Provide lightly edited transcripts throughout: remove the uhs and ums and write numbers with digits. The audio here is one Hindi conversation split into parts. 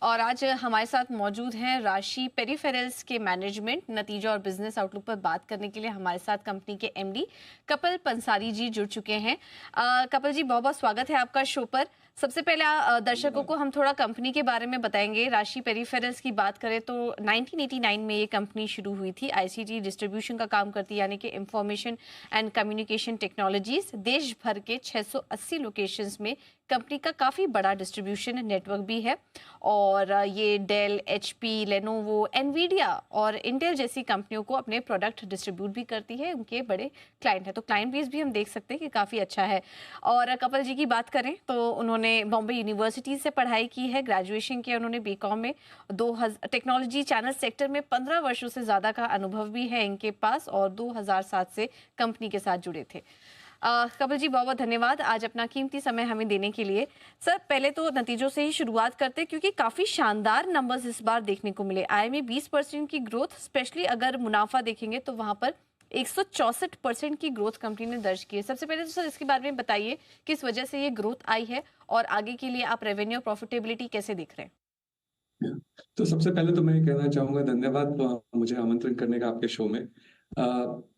और आज हमारे साथ मौजूद हैं राशि पेरिफेरल्स के मैनेजमेंट नतीजा और बिजनेस आउटलुक पर बात करने के लिए हमारे साथ कंपनी के एमडी कपिल पंसारी जी जुड़ चुके हैं। कपिल जी, बहुत बहुत स्वागत है आपका शो पर। सबसे पहले दर्शकों को हम थोड़ा कंपनी के बारे में बताएंगे। राशि पेरिफेरल्स की बात करें तो 1989 में ये कंपनी शुरू हुई थी। आईसीटी डिस्ट्रीब्यूशन का काम करती है, यानी कि इंफॉर्मेशन एंड कम्युनिकेशन टेक्नोलॉजीज। देश भर के 680 लोकेशंस में कंपनी का काफ़ी बड़ा डिस्ट्रीब्यूशन नेटवर्क भी है और ये डेल, एचपी, लेनोवो, एनवीडिया और इंटेल जैसी कंपनियों को अपने प्रोडक्ट डिस्ट्रीब्यूट भी करती है। उनके बड़े क्लाइंट हैं, तो क्लाइंट बेस भी हम देख सकते हैं कि काफ़ी अच्छा है। और कपिल जी की बात करें तो उन्होंने बॉम्बे यूनिवर्सिटी से पढ़ाई की है, ग्रेजुएशन किया उन्होंने बीकॉम में। टेक्नोलॉजी चैनल सेक्टर में 15 वर्षों से ज़्यादा का अनुभव भी है इनके पास और 2007 से कंपनी के साथ जुड़े थे। कपिल जी, बहुत बहुत धन्यवाद आज अपना कीमती समय हमें देने के लिए। सर, पहले तो नतीजों से ही शुरुआत करते हैं क्योंकि काफ़ी शानदार नंबर्स इस बार देखने को मिले। आय में 20% की ग्रोथ, स्पेशली अगर मुनाफा देखेंगे तो वहां पर 164% की ग्रोथ कंपनी ने दर्ज की है। सबसे पहले तो सर इसके बारे में बताइए किस वजह से ये ग्रोथ आई है और आगे के लिए आप रेवेन्यू और प्रॉफिटेबिलिटी कैसे देख रहे हैं? तो सबसे पहले तो मैं ये कहना चाहूंगा, धन्यवाद मुझे आमंत्रण करने का आपके शो में।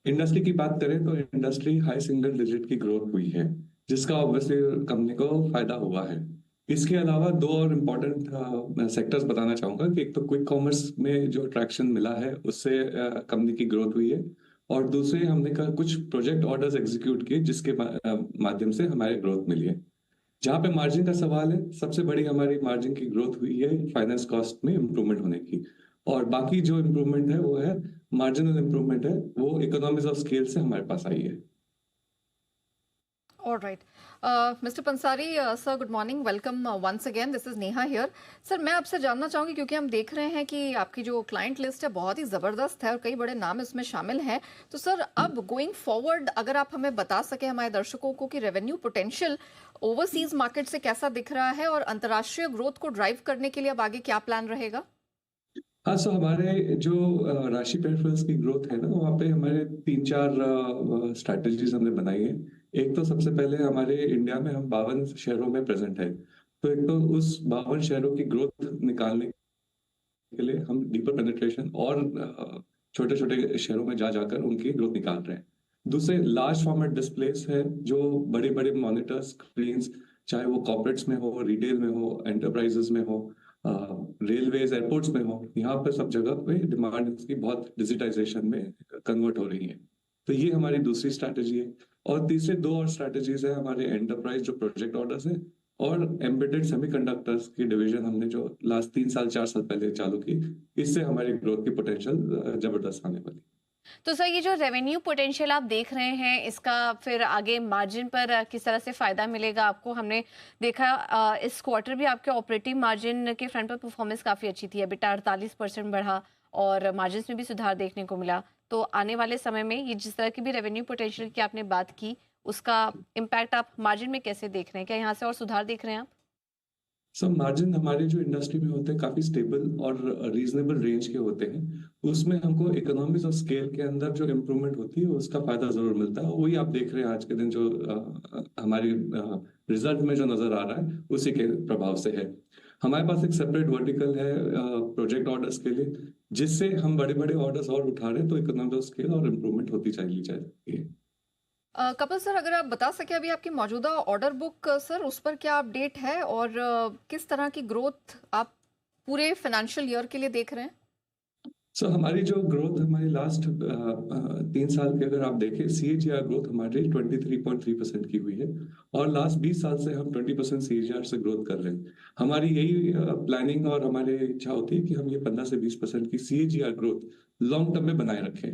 इंडस्ट्री की बात करें तो इंडस्ट्री हाई सिंगल डिजिट की ग्रोथ हुई है, जिसका ऑब्वियसली कंपनी को फायदा हुआ है। इसके अलावा दो और इम्पोर्टेंट सेक्टर्स बताना चाहूंगा कि एक तो क्विक कॉमर्स में जो ट्रैक्शन मिला है उससे कंपनी की ग्रोथ हुई है, और दूसरे हमने कुछ प्रोजेक्ट ऑर्डर्स एग्जीक्यूट किए जिसके माध्यम से हमारी ग्रोथ मिली है। जहां पे मार्जिन का सवाल है, सबसे बड़ी हमारी मार्जिन की ग्रोथ हुई है फाइनेंस कॉस्ट में इम्प्रूवमेंट होने की, और बाकी जो इम्प्रूवमेंट है वो है मार्जिनल इम्प्रूवमेंट है, वो इकोनॉमिक्स ऑफ स्केल से हमारे पास आई है। All right. Mr. Pansari, sir, good morning. Welcome once again. This is Neha here. Sir, मैं आपसे जानना चाहूंगी क्योंकि हम देख रहे हैं कि आपकी जो क्लाइंट लिस्ट है बहुत ही ज़बरदस्त है और कई बड़े नाम इसमें शामिल हैं। तो सर, अब गोइंग फॉरवर्ड अगर आप हमें बता सके हमारे दर्शकों को कि रेवेन्यू पोटेंशियल ओवरसीज मार्केट से कैसा दिख रहा है और अंतर्राष्ट्रीय ग्रोथ को ड्राइव करने के लिए अब आगे क्या प्लान रहेगा? हाँ, सो हमारे जो राशि पेरिफेरल्स की ग्रोथ है ना, वहाँ पे हमारे 3-4 स्ट्रैटेजीज हमने बनाई है। एक तो सबसे पहले हमारे इंडिया में हम 52 शहरों में प्रेजेंट है, तो एक तो उस 52 शहरों की ग्रोथ निकालने के लिए हम डीपर पेनिट्रेशन और छोटे छोटे शहरों में जा जाकर उनकी ग्रोथ निकाल रहे हैं। दूसरे लार्ज फॉर्मेट डिस्प्लेस है, जो बड़े बड़े मॉनिटर स्क्रीन्स, चाहे वो कॉर्पोरेट्स में हो, रिटेल में हो, एंटरप्राइजेस में हो, रेलवेज, एयरपोर्ट्स में हो, यहाँ पर सब जगह पे डिमांड इसकी बहुत डिजिटाइजेशन में कन्वर्ट हो रही है। तो ये हमारी दूसरी स्ट्रैटेजी है। और तीसरे दो और स्ट्रैटेजीज है हमारे एंटरप्राइज जो प्रोजेक्ट ऑर्डर्स है, और एम्बेडेड सेमीकंडक्टर्स की डिवीजन हमने जो लास्ट 3-4 साल पहले चालू की। इससे हमारी ग्रोथ की पोटेंशियल जबरदस्त आने वाली। तो सर, ये जो रेवेन्यू पोटेंशियल आप देख रहे हैं, इसका फिर आगे मार्जिन पर किस तरह से फायदा मिलेगा आपको? हमने देखा इस क्वार्टर भी आपके ऑपरेटिंग मार्जिन के फ्रंट पर परफॉर्मेंस काफी अच्छी थी। EBITDA 48% बढ़ा और मार्जिन में भी सुधार देखने को मिला। तो आने वाले समय में ये जिस तरह की भी रेवेन्यू पोटेंशियल की आपने बात की, उसका इम्पैक्ट आप मार्जिन में कैसे देख रहे हैं? क्या यहाँ से और सुधार देख रहे हैं आप? सब मार्जिन हमारे जो इंडस्ट्री में होते हैं काफी स्टेबल और रीजनेबल रेंज के होते हैं। उसमें हमको इकोनॉमिक्स ऑफ स्केल के अंदर जो इम्प्रूवमेंट होती है उसका फायदा जरूर मिलता है। वही आप देख रहे हैं आज के दिन जो हमारी रिजल्ट में जो नजर आ रहा है उसी के प्रभाव से है। हमारे पास एक सेपरेट वर्टिकल है प्रोजेक्ट ऑर्डर्स के लिए, जिससे हम बड़े बड़े ऑर्डर्स और उठा रहे हैं, तो इकोनॉमिक्स ऑफ स्केल और इम्प्रूवमेंट होती चली जाएगी। कपिल सर, अगर आप बता सके अभी आपकी मौजूदा ऑर्डर बुक सर, उस पर क्या अपडेट है और किस तरह की ग्रोथ आप पूरे फाइनेंशियल ईयर के लिए देख रहे हैं? हमारी जो ग्रोथ हमारी लास्ट 3 साल की अगर आप देखें, CAGR ग्रोथ हमारी 23.3% की हुई है, और लास्ट 20 साल से हम 20% CAGR से ग्रोथ कर रहे हैं। हमारी यही प्लानिंग और हमारी इच्छा होती है कि हम ये 15 से 20% की CAGR ग्रोथ लॉन्ग टर्म में बनाए रखें।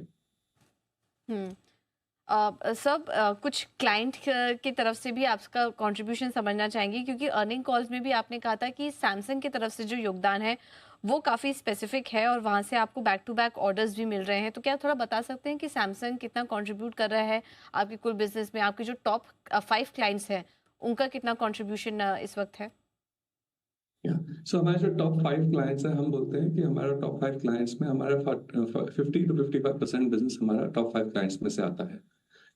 सब कुछ क्लाइंट की तरफ से भी आपका कंट्रीब्यूशन समझना चाहेंगे, क्योंकि अर्निंग कॉल्स में भी आपने कहा था कि सैमसंग की तरफ से जो योगदान है वो काफ़ी स्पेसिफिक है और वहाँ से आपको बैक टू बैक ऑर्डर्स भी मिल रहे हैं। तो क्या थोड़ा बता सकते हैं कि सैमसंग कितना कंट्रीब्यूट कर रहा है आपके कुल बिजनेस में? आपके जो टॉप 5 क्लाइंट्स हैं उनका कितना कंट्रीब्यूशन इस वक्त है? हमारे जो टॉप 5 क्लाइंट्स हैं, हम बोलते हैं कि हमारा टॉप 5 क्लाइंट्स में हमारा 50 to 55% बिजनेस हमारा टॉप 5 क्लाइंट्स में से आता है।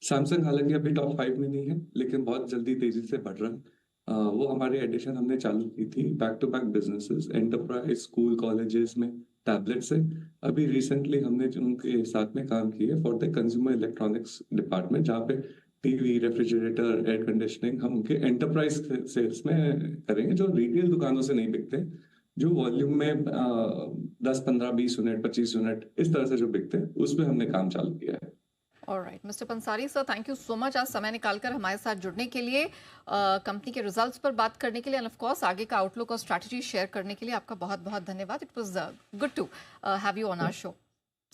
सैमसंग हालांकि अभी टॉप 5 में नहीं है, लेकिन बहुत जल्दी तेजी से बढ़ रहा है। वो हमारी एडिशन हमने चालू की थी back to back businesses, enterprise, school, colleges में टैबलेट से। अभी रिसेंटली हमने जो उनके साथ में काम किया for the consumer electronics department, जहाँ पे टीवी, रेफ्रिजरेटर, एयर कंडीशनिंग हम उनके एंटरप्राइज सेल्स में करेंगे, जो रिटेल दुकानों से नहीं बिकते, जो वॉल्यूम में 10, 15, 20 यूनिट, 25 यूनिट इस तरह से जो बिकते हैं, उसमें हमने काम चालू किया है। Alright mister Pansari sir, thank you so much आज समय निकालकर हमारे साथ जुड़ने के लिए, कंपनी के रिजल्ट्स पर बात करने के लिए, एंड ऑफ कोर्स आगे का आउटलुक और स्ट्रैटेजी शेयर करने के लिए आपका बहुत बहुत धन्यवाद। It was good to have you on our show.